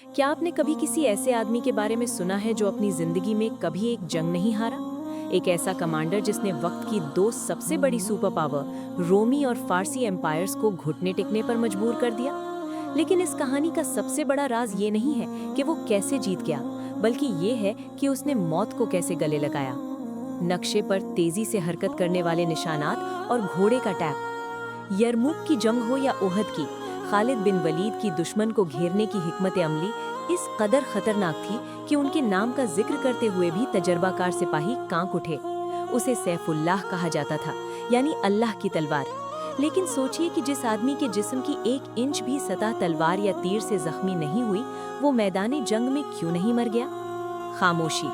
क्या आपने कभी किसी ऐसे आदमी के बारे में सुना है जो अपनी जिंदगी में कभी एक जंग नहीं हारा? एक ऐसा कमांडर जिसने वक्त की दो सबसे बड़ी सुपर पावर रोमी और फारसी एम्पायर्स को घुटने टेकने पर मजबूर कर दिया। लेकिन इस कहानी का सबसे बड़ा राज ये नहीं है कि वो कैसे जीत गया, बल्कि ये है कि उसने मौत को कैसे गले लगाया। नक्शे पर तेजी से हरकत करने वाले निशानात और घोड़े का टैप। यरमुक की जंग हो या ओहद की, खालिद बिन वलीद की दुश्मन को घेरने की हिकमत अमली इस कदर खतरनाक थी कि उनके नाम का जिक्र करते हुए भी तजर्बाकार सिपाही कांप उठे। उसे सैफुल्लाह कहा जाता था, यानी अल्लाह की तलवार। लेकिन सोचिए कि जिस आदमी के जिस्म की 1 इंच भी सतह तलवार या तीर से जख्मी नहीं हुई, वो मैदानी जंग में क्यों नहीं मर गया? खामोशी,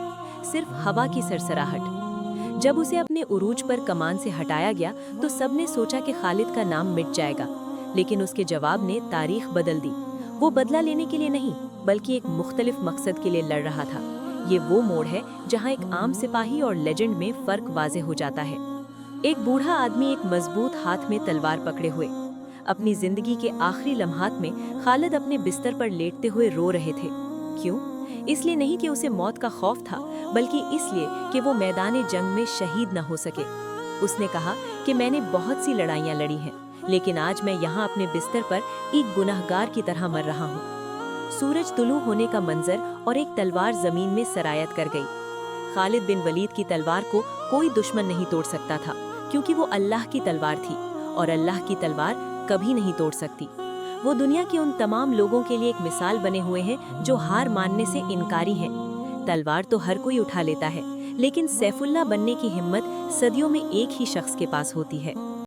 सिर्फ हवा की सरसराहट। जब उसे अपने उरूज पर कमान से हटाया गया तो सबने सोचा कि खालिद का नाम मिट जाएगा, लेकिन उसके जवाब ने तारीख बदल दी। वो बदला लेने के लिए नहीं, बल्कि एक मुख्तलिफ मकसद के लिए लड़ रहा था। ये वो मोड़ है जहां एक आम सिपाही और लेजेंड में फर्क वाज़ेह हो जाता है। एक बूढ़ा आदमी एक मजबूत हाथ में तलवार पकड़े हुए। अपनी जिंदगी के आखिरी लम्हात में खालिद अपने बिस्तर पर लेटते हुए रो रहे थे। क्यों? इसलिए नहीं कि उसे मौत का खौफ था, बल्कि इसलिए कि वो मैदान जंग में शहीद न हो सके। उसने कहा कि मैंने बहुत सी लड़ाइयाँ लड़ी हैं, लेकिन आज मैं यहाँ अपने बिस्तर पर एक गुनहगार की तरह मर रहा हूँ। सूरज तुलू होने का मंजर और एक तलवार जमीन में सरायत कर गई। खालिद बिन वलीद की तलवार को कोई दुश्मन नहीं तोड़ सकता था, क्योंकि वो अल्लाह की तलवार थी, और अल्लाह की तलवार कभी नहीं तोड़ सकती। वो दुनिया के उन तमाम लोगों के लिए एक मिसाल बने हुए हैं जो हार मानने से इनकारी हैं। तलवार तो हर कोई उठा लेता है, लेकिन सैफुल्लाह बनने की हिम्मत सदियों में एक ही शख्स के पास होती है।